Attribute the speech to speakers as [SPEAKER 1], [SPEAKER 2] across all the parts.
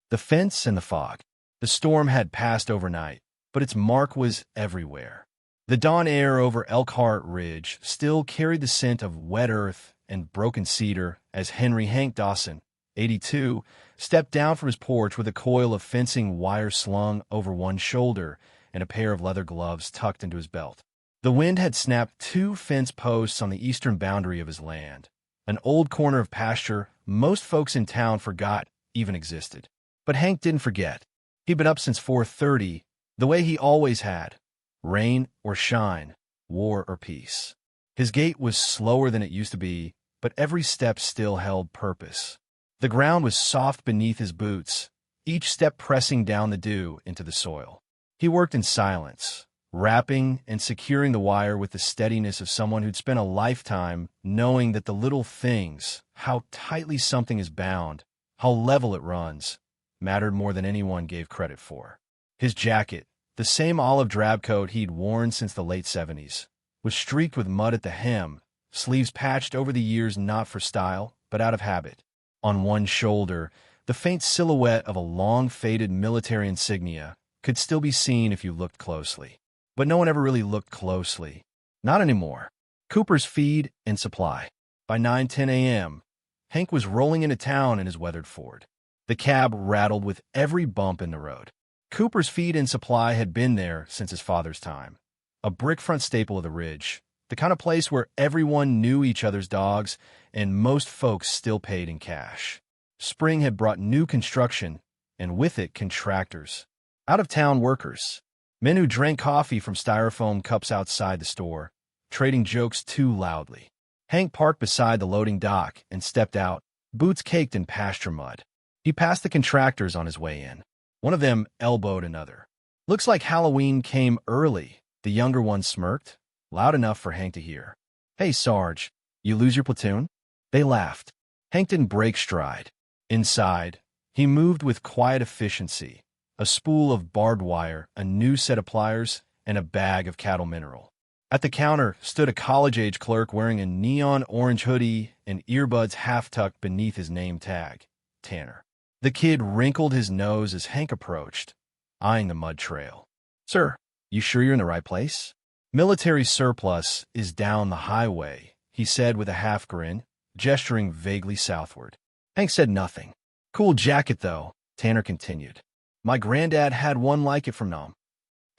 [SPEAKER 1] the fence and the fog. The storm had passed overnight, but its mark was everywhere. The dawn air over Elkhart Ridge still carried the scent of wet earth and broken cedar as Hank Dawson, 82, stepped down from his porch with a coil of fencing wire slung over one shoulder and a pair of leather gloves tucked into his belt. The wind had snapped 2 fence posts on the eastern boundary of his land, an old corner of pasture most folks in town forgot even existed. But Hank didn't forget. He'd been up since 4:30, the way he always had, rain or shine, war or peace. His gait was slower than it used to be, but every step still held purpose. The ground was soft beneath his boots, each step pressing down the dew into the soil. He worked in silence, wrapping and securing the wire with the steadiness of someone who'd spent a lifetime knowing that the little things, how tightly something is bound, how level it runs, mattered more than anyone gave credit for. His jacket, the same olive drab coat he'd worn since the late 70s, was streaked with mud at the hem, sleeves patched over the years not for style, but out of habit. On one shoulder, the faint silhouette of a long-faded military insignia could still be seen if you looked closely. But no one ever really looked closely. Not anymore. Cooper's Feed and Supply. By 9:10 a.m., Hank was rolling into town in his weathered Ford. The cab rattled with every bump in the road. Cooper's Feed and Supply had been there since his father's time. A brick-front staple of the Ridge, the kind of place where everyone knew each other's dogs and most folks still paid in cash. Spring had brought new construction, and with it contractors. Out-of-town workers. Men who drank coffee from styrofoam cups outside the store, trading jokes too loudly. Hank parked beside the loading dock and stepped out, boots caked in pasture mud. He passed the contractors on his way in. One of them elbowed another. "Looks like Halloween came early," the younger one smirked, loud enough for Hank to hear. "Hey, Sarge, you lose your platoon?" They laughed. Hank didn't break stride. Inside, he moved with quiet efficiency. A spool of barbed wire, a new set of pliers, and a bag of cattle mineral. At the counter stood a college-age clerk wearing a neon orange hoodie and earbuds half-tucked beneath his name tag, Tanner. The kid wrinkled his nose as Hank approached, eyeing the mud trail. "Sir, you sure you're in the right place?" "Military surplus is down the highway," he said with a half-grin, gesturing vaguely southward. Hank said nothing. "Cool jacket, though," Tanner continued. "My granddad had one like it from Nam."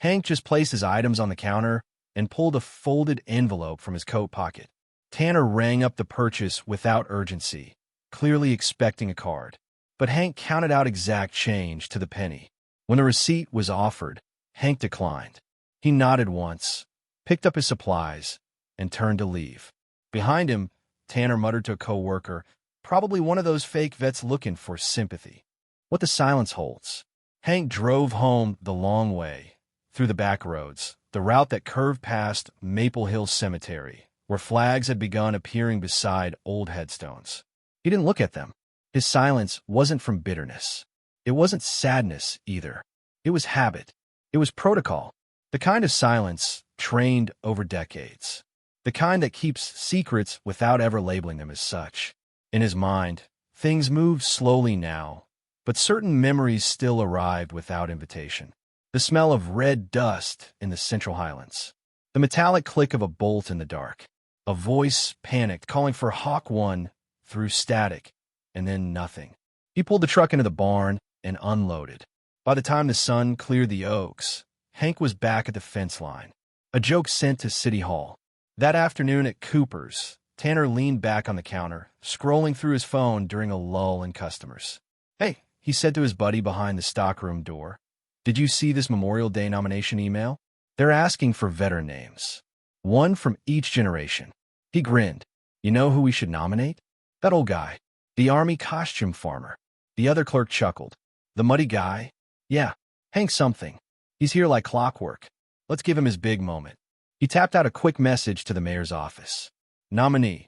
[SPEAKER 1] Hank just placed his items on the counter and pulled a folded envelope from his coat pocket. Tanner rang up the purchase without urgency, clearly expecting a card. But Hank counted out exact change to the penny. When the receipt was offered, Hank declined. He nodded once, picked up his supplies, and turned to leave. Behind him, Tanner muttered to a coworker, probably one of those fake vets looking for sympathy. What the silence holds. Hank drove home the long way, through the back roads, the route that curved past Maple Hill Cemetery, where flags had begun appearing beside old headstones. He didn't look at them. His silence wasn't from bitterness. It wasn't sadness, either. It was habit. It was protocol. The kind of silence trained over decades. The kind that keeps secrets without ever labeling them as such. In his mind, things moved slowly now, but certain memories still arrived without invitation. The smell of red dust in the Central Highlands. The metallic click of a bolt in the dark. A voice panicked, calling for Hawk 1 through static, and then nothing. He pulled the truck into the barn and unloaded. By the time the sun cleared the oaks, Hank was back at the fence line. A joke sent to City Hall. That afternoon at Cooper's, Tanner leaned back on the counter, scrolling through his phone during a lull in customers. "Hey," he said to his buddy behind the stockroom door. "Did you see this Memorial Day nomination email? They're asking for veteran names. One from each generation." He grinned. "You know who we should nominate? That old guy. The Army costume farmer." The other clerk chuckled. "The muddy guy? Yeah, Hank something. He's here like clockwork. Let's give him his big moment." He tapped out a quick message to the mayor's office. Nominee,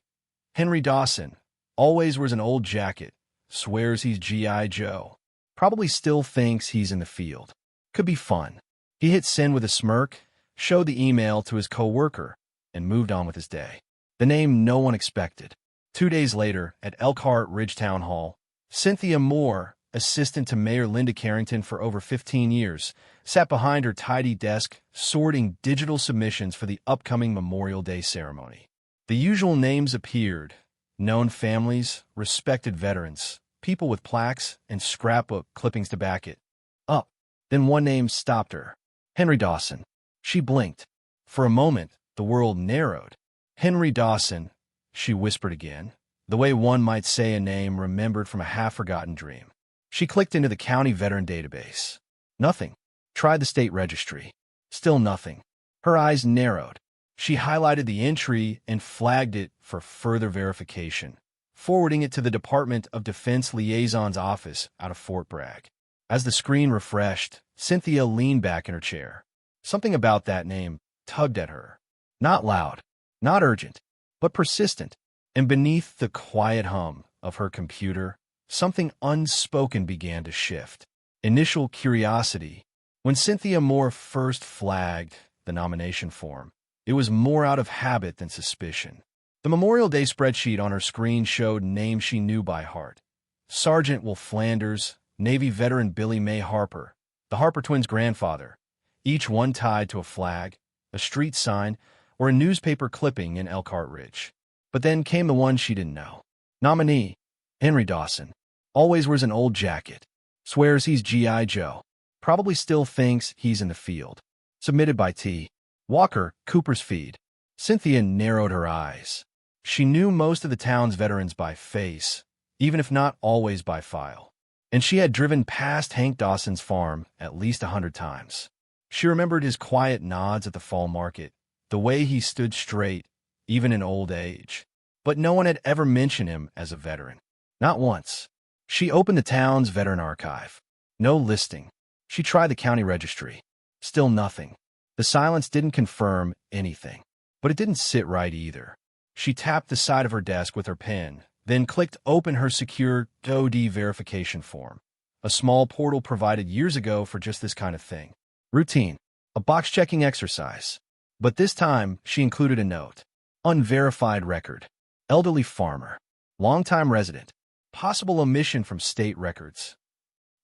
[SPEAKER 1] Henry Dawson, always wears an old jacket, swears he's G.I. Joe. Probably still thinks he's in the field. Could be fun. He hit send with a smirk, showed the email to his coworker, and moved on with his day. The name no one expected. 2 days later, at Elkhart Ridge Town Hall, Cynthia Moore, assistant to Mayor Linda Carrington for over 15 years, sat behind her tidy desk, sorting digital submissions for the upcoming Memorial Day ceremony. The usual names appeared: known families, respected veterans, people with plaques, and scrapbook clippings to back it up. Then one name stopped her. Henry Dawson. She blinked. For a moment, the world narrowed. Henry Dawson, she whispered again, the way one might say a name remembered from a half-forgotten dream. She clicked into the county veteran database. Nothing. Tried the state registry. Still nothing. Her eyes narrowed. She highlighted the entry and flagged it for further verification, forwarding it to the Department of Defense Liaison's office out of Fort Bragg. As the screen refreshed, Cynthia leaned back in her chair. Something about that name tugged at her. Not loud, not urgent, but persistent. And beneath the quiet hum of her computer, something unspoken began to shift. Initial curiosity. When Cynthia Moore first flagged the nomination form, it was more out of habit than suspicion. The Memorial Day spreadsheet on her screen showed names she knew by heart. Sergeant Wolf Flanders, Navy veteran Billy May Harper, the Harper twins' grandfather, each one tied to a flag, a street sign, or a newspaper clipping in Elkhart Ridge. But then came the one she didn't know. Nominee, Henry Dawson. Always wears an old jacket. Swears he's G.I. Joe. Probably still thinks he's in the field. Submitted by T. Walker, Cooper's Feed. Cynthia narrowed her eyes. She knew most of the town's veterans by face, even if not always by file. And she had driven past Hank Dawson's farm at least 100 times. She remembered his quiet nods at the fall market, the way he stood straight, even in old age. But no one had ever mentioned him as a veteran. Not once. She opened the town's veteran archive. No listing. She tried the county registry. Still nothing. The silence didn't confirm anything. But it didn't sit right either. She tapped the side of her desk with her pen, then clicked open her secure DoD verification form, a small portal provided years ago for just this kind of thing. Routine. A box-checking exercise. But this time, she included a note. Unverified record. Elderly farmer. Longtime resident. Possible omission from state records.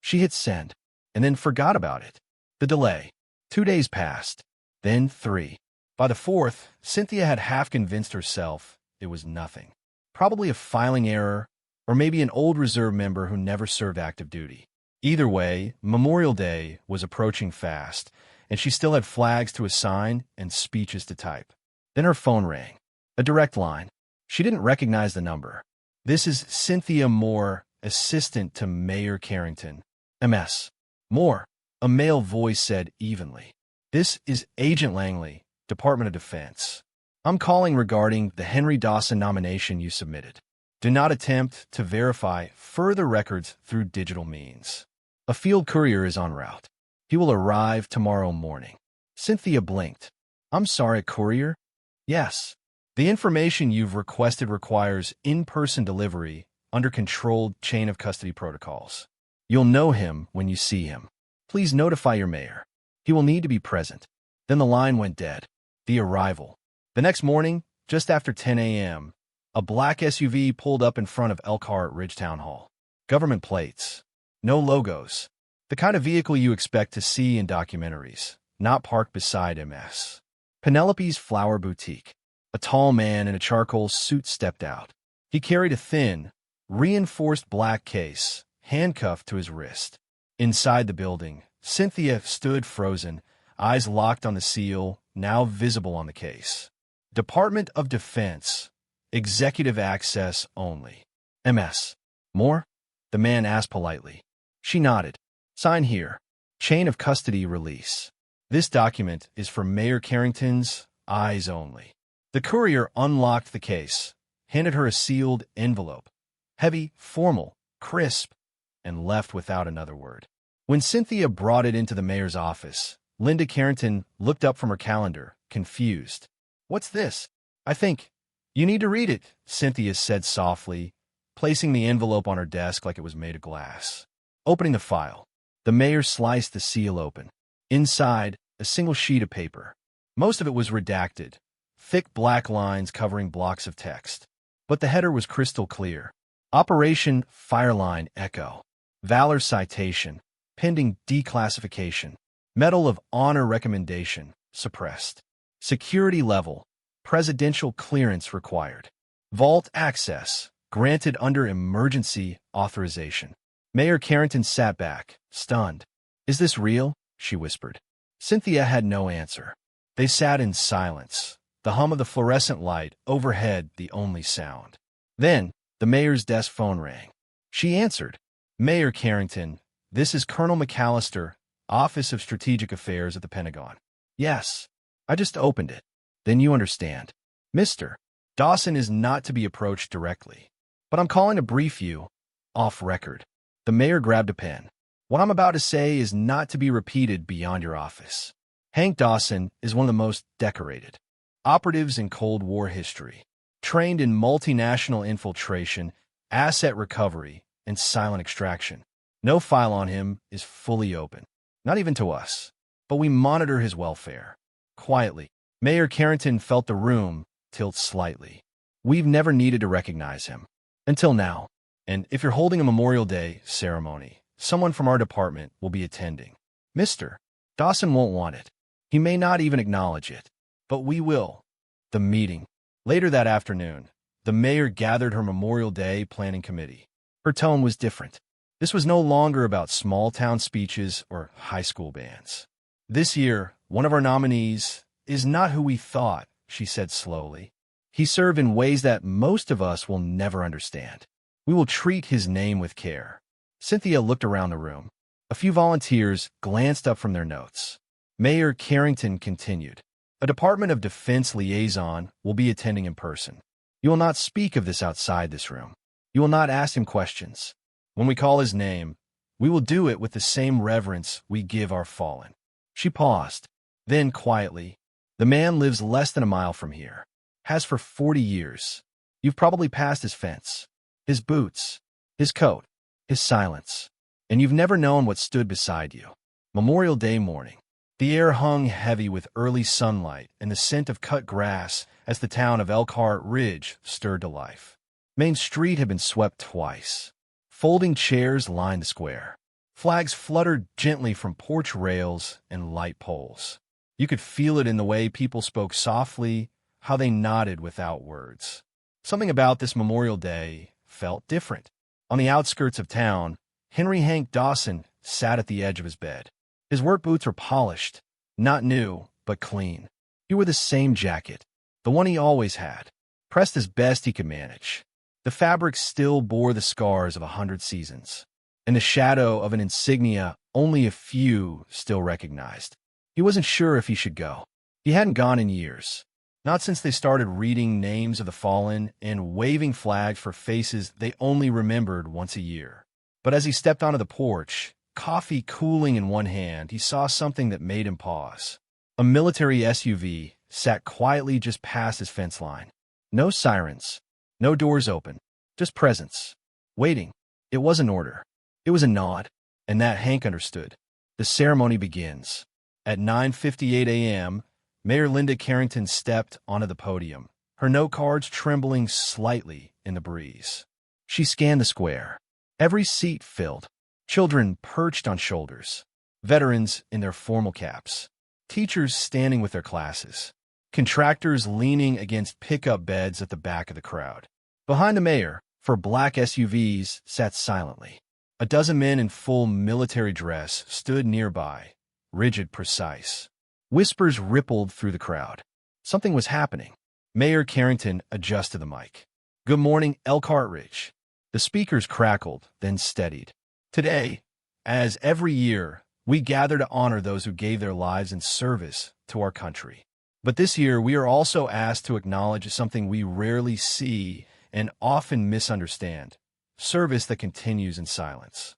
[SPEAKER 1] She hit send, and then forgot about it. The delay. 2 days passed. Then 3. By the 4th, Cynthia had half convinced herself it was nothing. Probably a filing error, or maybe an old reserve member who never served active duty. Either way, Memorial Day was approaching fast, and she still had flags to assign and speeches to type. Then her phone rang. A direct line. She didn't recognize the number. This is Cynthia Moore, assistant to Mayor Carrington. MS. Moore, a male voice said evenly. This is Agent Langley, Department of Defense. I'm calling regarding the Henry Dawson nomination you submitted. Do not attempt to verify further records through digital means. A field courier is en route. He will arrive tomorrow morning. Cynthia blinked. I'm sorry, courier? Yes. The information you've requested requires in-person delivery under controlled chain of custody protocols. You'll know him when you see him. Please notify your mayor. He will need to be present. Then the line went dead. The arrival. The next morning, just after 10 a.m., a black SUV pulled up in front of Elkhart Ridge Town Hall. Government plates. No logos. The kind of vehicle you expect to see in documentaries, not parked beside MS. Penelope's Flower Boutique. A tall man in a charcoal suit stepped out. He carried a thin, reinforced black case, handcuffed to his wrist. Inside the building, Cynthia stood frozen, eyes locked on the seal, now visible on the case. Department of Defense. Executive access only. MS. More? The man asked politely. She nodded. Sign here. Chain of custody release. This document is for Mayor Carrington's eyes only. The courier unlocked the case, handed her a sealed envelope. Heavy, formal, crisp, and left without another word. When Cynthia brought it into the mayor's office, Linda Carrington looked up from her calendar, confused. What's this? I think. You need to read it, Cynthia said softly, placing the envelope on her desk like it was made of glass. Opening the file, the mayor sliced the seal open. Inside, a single sheet of paper. Most of it was redacted, thick black lines covering blocks of text. But the header was crystal clear. Operation Fireline Echo. Valor Citation, pending declassification. Medal of Honor recommendation, suppressed. Security level, presidential clearance required. Vault access, granted under emergency authorization. Mayor Carrington sat back, stunned. "Is this real?" she whispered. Cynthia had no answer. They sat in silence, the hum of the fluorescent light overhead the only sound. Then, the mayor's desk phone rang. She answered. "Mayor Carrington, this is Colonel McAllister, Office of Strategic Affairs at the Pentagon." "Yes, I just opened it." "Then you understand. Mr. Dawson is not to be approached directly. But I'm calling to brief you, off record." The mayor grabbed a pen. "What I'm about to say is not to be repeated beyond your office. Hank Dawson is one of the most decorated operatives in Cold War history, trained in multinational infiltration, asset recovery, and silent extraction. No file on him is fully open, not even to us, but we monitor his welfare. Quietly." Mayor Carrington felt the room tilt slightly. "We've never needed to recognize him. Until now. And if you're holding a Memorial Day ceremony, someone from our department will be attending. Mr. Dawson won't want it. He may not even acknowledge it. But we will." The meeting. Later that afternoon, the mayor gathered her Memorial Day planning committee. Her tone was different. This was no longer about small-town speeches or high school bands. "This year, one of our nominees is not who we thought," she said slowly. "He served in ways that most of us will never understand. We will treat his name with care." Cynthia looked around the room. A few volunteers glanced up from their notes. Mayor Carrington continued. "A Department of Defense liaison will be attending in person. You will not speak of this outside this room. You will not ask him questions. When we call his name, we will do it with the same reverence we give our fallen." She paused. Then, quietly, "The man lives less than a mile from here. Has for 40 years. You've probably passed his fence, his boots, his coat, his silence. And you've never known what stood beside you." Memorial Day morning. The air hung heavy with early sunlight and the scent of cut grass as the town of Elkhart Ridge stirred to life. Main Street had been swept twice. Folding chairs lined the square. Flags fluttered gently from porch rails and light poles. You could feel it in the way people spoke softly, how they nodded without words. Something about this Memorial Day felt different. On the outskirts of town, Henry Hank Dawson sat at the edge of his bed. His work boots were polished, not new, but clean. He wore the same jacket, the one he always had, pressed as best he could manage. The fabric still bore the scars of 100 seasons, and the shadow of an insignia only a few still recognized. He wasn't sure if he should go. He hadn't gone in years, not since they started reading names of the fallen and waving flags for faces they only remembered once a year. But as he stepped onto the porch, coffee cooling in one hand, he saw something that made him pause. A military SUV sat quietly just past his fence line. No sirens, no doors open, just presence. Waiting. It was an order. It was a nod, and that Hank understood. The ceremony begins. At 9:58 a.m., Mayor Linda Carrington stepped onto the podium, her note cards trembling slightly in the breeze. She scanned the square. Every seat filled. Children perched on shoulders. Veterans in their formal caps. Teachers standing with their classes. Contractors leaning against pickup beds at the back of the crowd. Behind the mayor, 4 black SUVs sat silently. A dozen men in full military dress stood nearby, rigid, precise. Whispers rippled through the crowd. Something was happening. Mayor Carrington adjusted the mic. "Good morning, Elkhart Ridge." The speakers crackled, then steadied. "Today, as every year, we gather to honor those who gave their lives in service to our country. But this year, we are also asked to acknowledge something we rarely see and often misunderstand: service that continues in silence."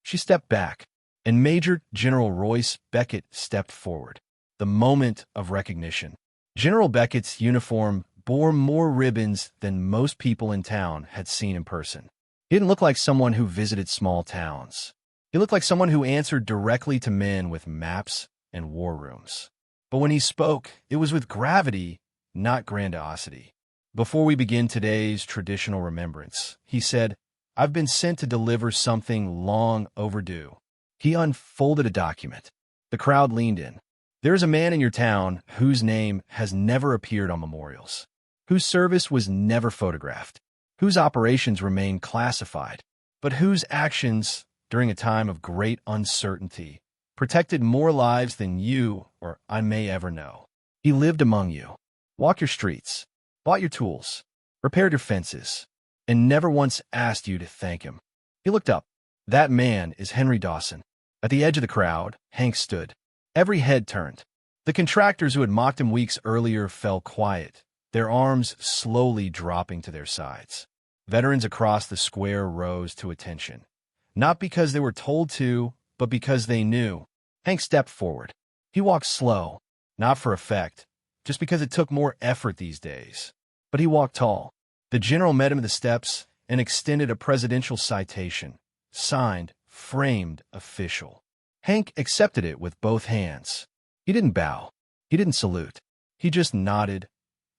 [SPEAKER 1] She stepped back, and Major General Royce Beckett stepped forward. The moment of recognition. General Beckett's uniform bore more ribbons than most people in town had seen in person. He didn't look like someone who visited small towns. He looked like someone who answered directly to men with maps and war rooms. But when he spoke, it was with gravity, not grandiosity. "Before we begin today's traditional remembrance," he said, I've been sent to deliver something long overdue." He unfolded a document. The crowd leaned in. "There is a man in your town whose name has never appeared on memorials, whose service was never photographed, whose operations remain classified, but whose actions, during a time of great uncertainty, protected more lives than you or I may ever know. He lived among you, walked your streets, bought your tools, repaired your fences, and never once asked you to thank him." He looked up. "That man is Henry Dawson." At the edge of the crowd, Hank stood. Every head turned. The contractors who had mocked him weeks earlier fell quiet, their arms slowly dropping to their sides. Veterans across the square rose to attention, not because they were told to, but because they knew. Hank stepped forward. He walked slow, not for effect, just because it took more effort these days. But he walked tall. The general met him at the steps and extended a presidential citation, signed, framed, official. Hank accepted it with both hands. He didn't bow. He didn't salute. He just nodded,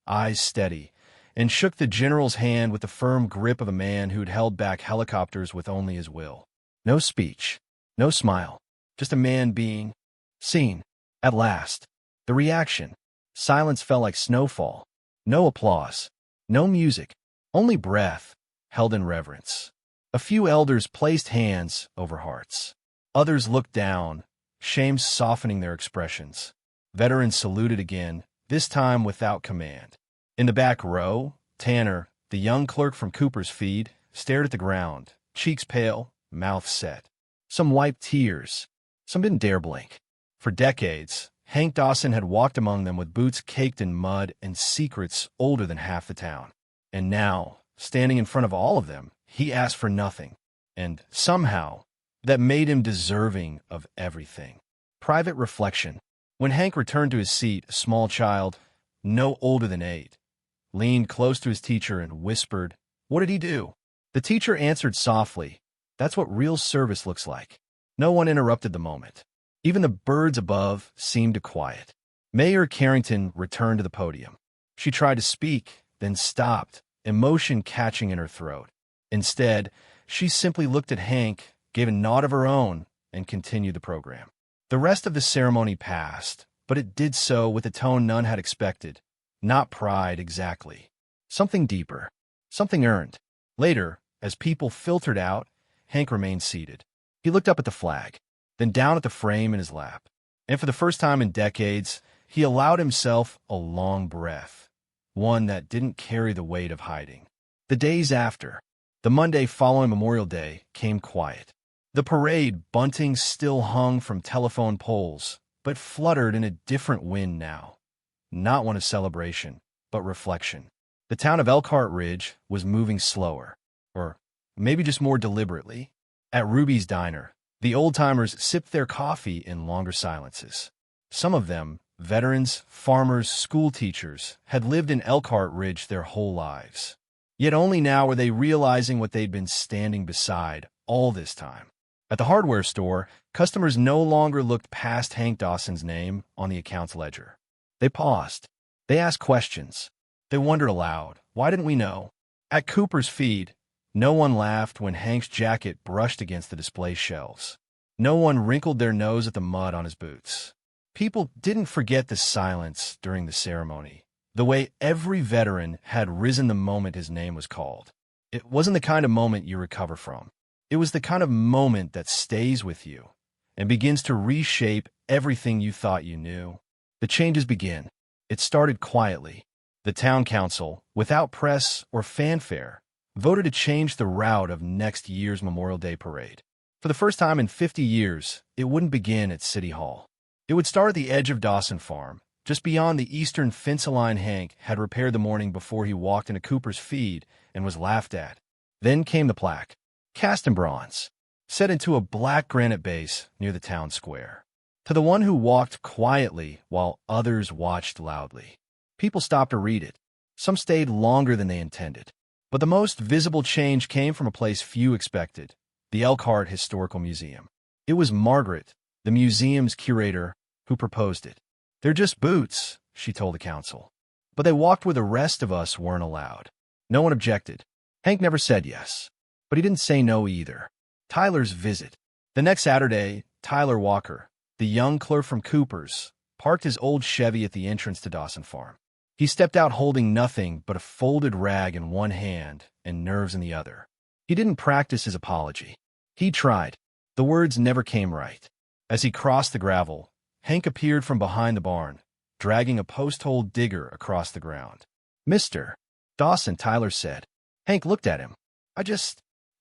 [SPEAKER 1] eyes steady, and shook the general's hand with the firm grip of a man who'd held back helicopters with only his will. No speech, no smile, just a man being seen. At last, the reaction. Silence fell like snowfall. No applause, no music, only breath, held in reverence. A few elders placed hands over hearts. Others looked down, shame softening their expressions. Veterans saluted again, this time without command. In the back row, Tanner, the young clerk from Cooper's feed, stared at the ground, cheeks pale, mouth set. Some wiped tears. Some didn't dare blink. For decades, Hank Dawson had walked among them with boots caked in mud and secrets older than half the town. And now, standing in front of all of them, he asked for nothing. And somehow, that made him deserving of everything. Private reflection. When Hank returned to his seat, a small child, no older than 8, leaned close to his teacher and whispered, "What did he do?" The teacher answered softly, "That's what real service looks like." No one interrupted the moment. Even the birds above seemed to quiet. Mayor Carrington returned to the podium. She tried to speak, then stopped, emotion catching in her throat. Instead, she simply looked at Hank, gave a nod of her own, and continued the program. The rest of the ceremony passed, but it did so with a tone none had expected. Not pride exactly. Something deeper. Something earned. Later, as people filtered out, Hank remained seated. He looked up at the flag, then down at the frame in his lap. And for the first time in decades, he allowed himself a long breath, one that didn't carry the weight of hiding. The days after, the Monday following Memorial Day, came quiet. The parade bunting still hung from telephone poles, but fluttered in a different wind now. Not one of celebration, but reflection. The town of Elkhart Ridge was moving slower, or maybe just more deliberately. At Ruby's Diner, the old-timers sipped their coffee in longer silences. Some of them, veterans, farmers, school teachers, had lived in Elkhart Ridge their whole lives. Yet only now were they realizing what they'd been standing beside all this time. At the hardware store, customers no longer looked past Hank Dawson's name on the accounts ledger. They paused. They asked questions. They wondered aloud, why didn't we know? At Cooper's feed, no one laughed when Hank's jacket brushed against the display shelves. No one wrinkled their nose at the mud on his boots. People didn't forget the silence during the ceremony, the way every veteran had risen the moment his name was called. It wasn't the kind of moment you recover from. It was the kind of moment that stays with you and begins to reshape everything you thought you knew. The changes begin. It started quietly. The town council, without press or fanfare, voted to change the route of next year's Memorial Day parade. For the first time in 50 years, it wouldn't begin at City Hall. It would start at the edge of Dawson Farm, just beyond the eastern fence line Hank had repaired the morning before he walked into Cooper's feed and was laughed at. Then came the plaque, cast in bronze, set into a black granite base near the town square. To the one who walked quietly while others watched loudly. People stopped to read it. Some stayed longer than they intended. But the most visible change came from a place few expected, the Elkhart Historical Museum. It was Margaret, the museum's curator, who proposed it. "They're just boots," she told the council. "But they walked where the rest of us weren't allowed." No one objected. Hank never said yes. but he didn't say no either. Tyler's visit. The next Saturday, Tyler Walker, the young clerk from Cooper's, parked his old Chevy at the entrance to Dawson Farm. He stepped out holding nothing but a folded rag in one hand and nerves in the other. He didn't practice his apology. He tried. The words never came right. As he crossed the gravel, Hank appeared from behind the barn, dragging a post-hole digger across the ground. "Mr. Dawson," Tyler said. Hank looked at him.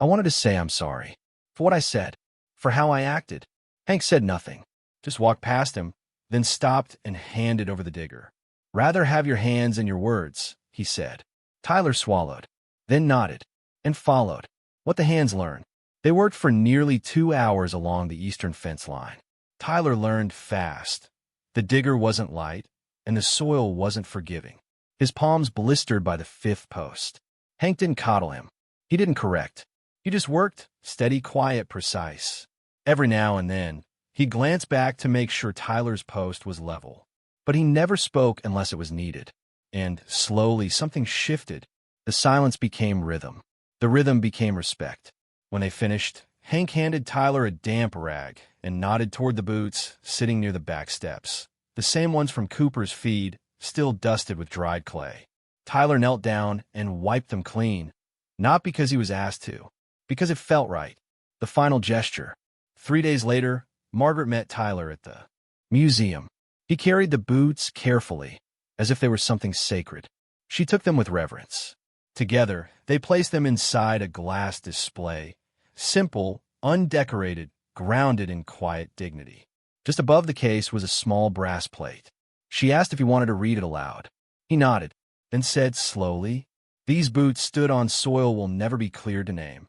[SPEAKER 1] I wanted to say I'm sorry. For what I said. For how I acted." Hank said nothing. Just walked past him, then stopped and handed over the digger. "Rather have your hands and your words," he said. Tyler swallowed, then nodded, and followed. What the hands learn. They worked for nearly 2 hours along the eastern fence line. Tyler learned fast. The digger wasn't light, and the soil wasn't forgiving. His palms blistered by the 5th post. Hank didn't coddle him. He didn't correct. He just worked, steady, quiet, precise. Every now and then, he glanced back to make sure Tyler's post was level. But he never spoke unless it was needed. And, slowly, something shifted. The silence became rhythm. The rhythm became respect. When they finished, Hank handed Tyler a damp rag and nodded toward the boots sitting near the back steps, the same ones from Cooper's feed, still dusted with dried clay. Tyler knelt down and wiped them clean, not because he was asked to, because it felt right. The final gesture. 3 days later, Margaret met Tyler at the museum. He carried the boots carefully, as if they were something sacred. She took them with reverence. Together, they placed them inside a glass display, simple, undecorated, grounded in quiet dignity. Just above the case was a small brass plate. She asked if he wanted to read it aloud. He nodded, then said slowly, "These boots stood on soil will never be cleared to name."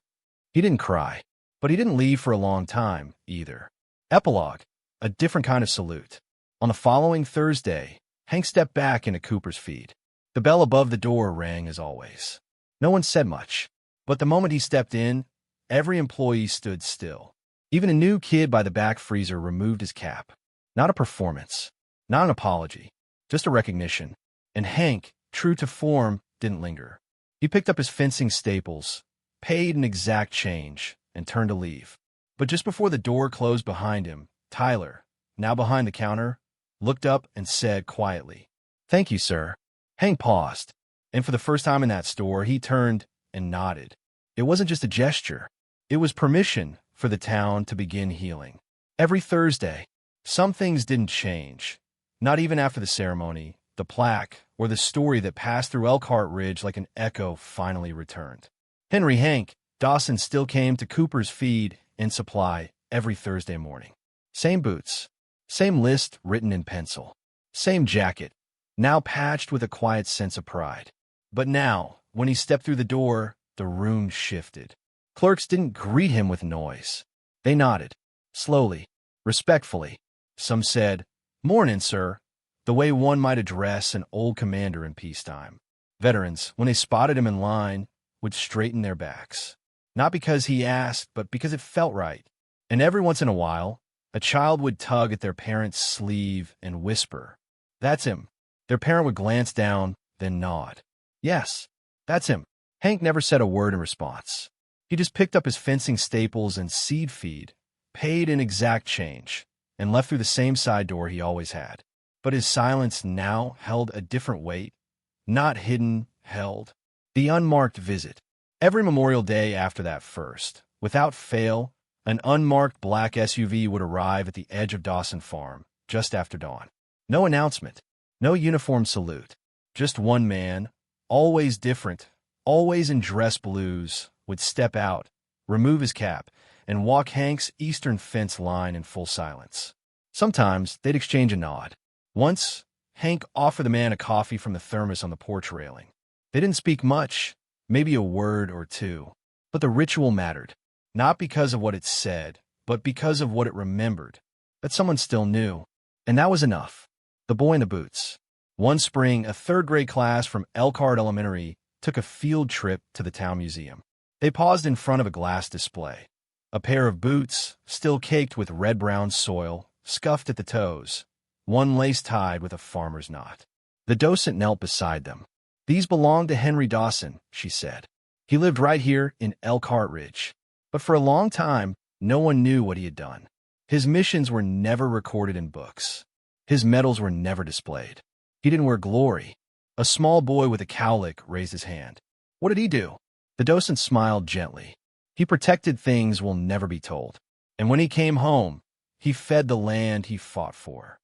[SPEAKER 1] He didn't cry, but he didn't leave for a long time, either. Epilogue. A different kind of salute. On the following Thursday, Hank stepped back into Cooper's feed. The bell above the door rang as always. No one said much, but the moment he stepped in, every employee stood still. Even a new kid by the back freezer removed his cap. Not a performance, not an apology, just a recognition. And Hank, true to form, didn't linger. He picked up his fencing staples, paid an exact change, and turned to leave. But just before the door closed behind him, Tyler, now behind the counter, looked up and said quietly, "Thank you, sir." Hank paused, and for the first time in that store, he turned and nodded. It wasn't just a gesture. It was permission for the town to begin healing. Every Thursday, some things didn't change, not even after the ceremony. The plaque, or the story that passed through Elkhart Ridge like an echo, finally returned. Henry Hank Dawson still came to Cooper's feed and supply every Thursday morning. Same boots, same list written in pencil, same jacket, now patched with a quiet sense of pride. But now, when he stepped through the door, the room shifted. Clerks didn't greet him with noise. They nodded, slowly, respectfully. Some said, "Mornin', sir," the way one might address an old commander in peacetime. Veterans, when they spotted him in line, would straighten their backs. Not because he asked, but because it felt right. And every once in a while, a child would tug at their parent's sleeve and whisper, "That's him." Their parent would glance down, then nod. "Yes, that's him." Hank never said a word in response. He just picked up his fencing staples and seed feed, paid an exact change, and left through the same side door he always had. But his silence now held a different weight, not hidden, held. The unmarked visit. Every Memorial Day after that first, without fail, an unmarked black SUV would arrive at the edge of Dawson Farm, just after dawn. No announcement, no uniform salute. Just one man, always different, always in dress blues, would step out, remove his cap, and walk Hank's eastern fence line in full silence. Sometimes they'd exchange a nod. Once, Hank offered the man a coffee from the thermos on the porch railing. They didn't speak much, maybe a word or two, but the ritual mattered, not because of what it said, but because of what it remembered, that someone still knew. And that was enough. The boy in the boots. One spring, a third-grade class from Elkhart Elementary took a field trip to the town museum. They paused in front of a glass display. A pair of boots, still caked with red-brown soil, scuffed at the toes, one lace tied with a farmer's knot. The docent knelt beside them. "These belong to Henry Dawson," she said. He lived right here in Elkhart Ridge. But for a long time, no one knew what he had done. His missions were never recorded in books. His medals were never displayed. He didn't wear glory. A small boy with a cowlick raised his hand. What did he do? The docent smiled gently. He protected things we'll never be told. And when he came home, he fed the land he fought for.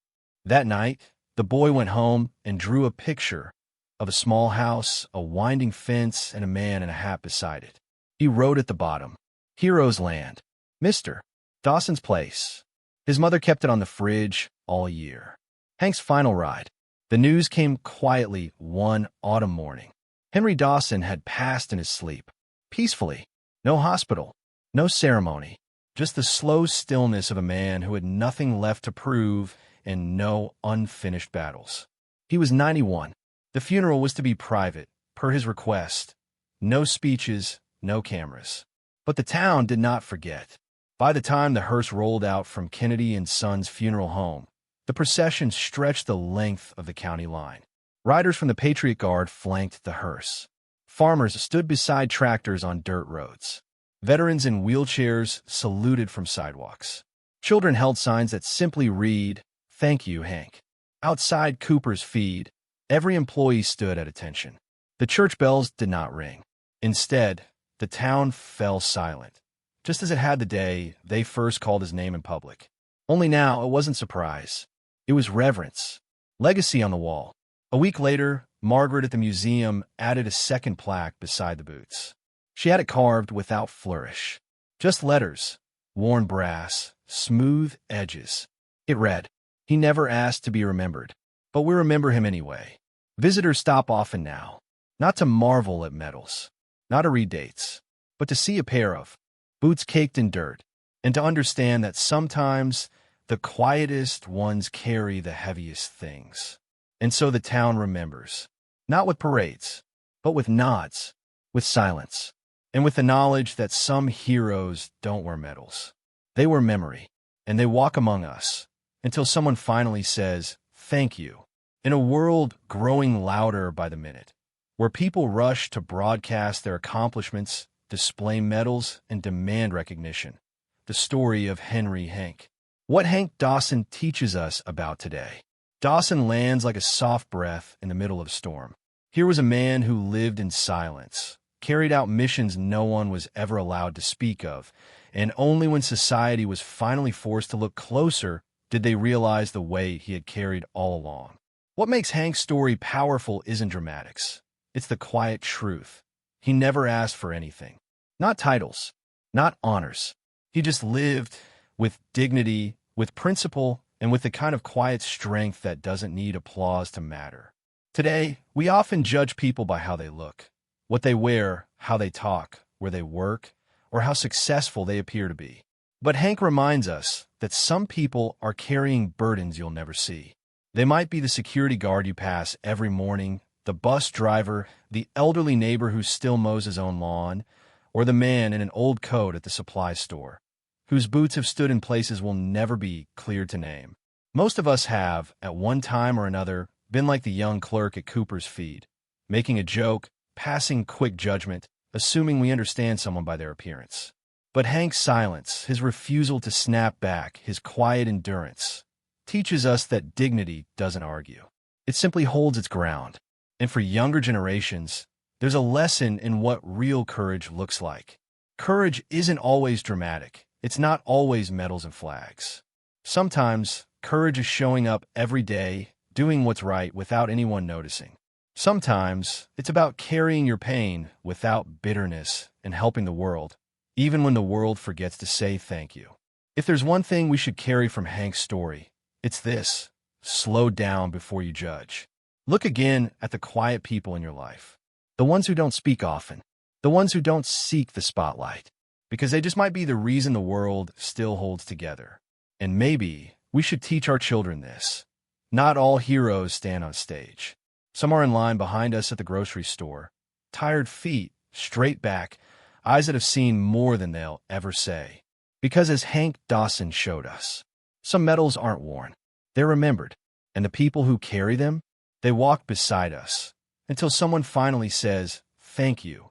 [SPEAKER 1] That night, the boy went home and drew a picture of a small house, a winding fence, and a man in a hat beside it. He wrote at the bottom, "Heroes Land, Mr. Dawson's Place." His mother kept it on the fridge all year. Hank's final ride. The news came quietly one autumn morning. Henry Dawson had passed in his sleep, peacefully. No hospital, no ceremony, just the slow stillness of a man who had nothing left to prove and no unfinished battles. He was 91. The funeral was to be private, per his request. No speeches, no cameras. But the town did not forget. By the time the hearse rolled out from Kennedy and Son's funeral home, the procession stretched the length of the county line. Riders from the Patriot Guard flanked the hearse. Farmers stood beside tractors on dirt roads. Veterans in wheelchairs saluted from sidewalks. Children held signs that simply read, "Thank you, Hank." Outside Cooper's feed, every employee stood at attention. The church bells did not ring. Instead, the town fell silent, just as it had the day they first called his name in public. Only now, it wasn't surprise. It was reverence. Legacy on the wall. A week later, Margaret at the museum added a second plaque beside the boots. She had it carved without flourish. Just letters, worn brass, smooth edges. It read, "He never asked to be remembered, but we remember him anyway." Visitors stop often now, not to marvel at medals, not to read dates, but to see a pair of boots caked in dirt, and to understand that sometimes the quietest ones carry the heaviest things. And so the town remembers, not with parades, but with nods, with silence, and with the knowledge that some heroes don't wear medals. They wear memory, and they walk among us until someone finally says, "Thank you." In a world growing louder by the minute, where people rush to broadcast their accomplishments, display medals, and demand recognition, the story of Henry Hank. What Hank Dawson teaches us about today. Dawson lands like a soft breath in the middle of a storm. Here was a man who lived in silence, carried out missions no one was ever allowed to speak of, and only when society was finally forced to look closer did they realize the weight he had carried all along. What makes Hank's story powerful isn't dramatics. It's the quiet truth. He never asked for anything. Not titles, not honors. He just lived with dignity, with principle, and with the kind of quiet strength that doesn't need applause to matter. Today, we often judge people by how they look, what they wear, how they talk, where they work, or how successful they appear to be. But Hank reminds us that some people are carrying burdens you'll never see. They might be the security guard you pass every morning, the bus driver, the elderly neighbor who still mows his own lawn, or the man in an old coat at the supply store, whose boots have stood in places we'll never be cleared to name. Most of us have, at one time or another, been like the young clerk at Cooper's feed, making a joke, passing quick judgment, assuming we understand someone by their appearance. But Hank's silence, his refusal to snap back, his quiet endurance, teaches us that dignity doesn't argue. It simply holds its ground. And for younger generations, there's a lesson in what real courage looks like. Courage isn't always dramatic. It's not always medals and flags. Sometimes, courage is showing up every day, doing what's right without anyone noticing. Sometimes, it's about carrying your pain without bitterness and helping the world, even when the world forgets to say thank you. If there's one thing we should carry from Hank's story, it's this: slow down before you judge. Look again at the quiet people in your life, the ones who don't speak often, the ones who don't seek the spotlight, because they just might be the reason the world still holds together. And maybe we should teach our children this. Not all heroes stand on stage. Some are in line behind us at the grocery store, tired feet, straight back, eyes that have seen more than they'll ever say. Because as Hank Dawson showed us, some medals aren't worn. They're remembered. And the people who carry them, they walk beside us until someone finally says, "Thank you."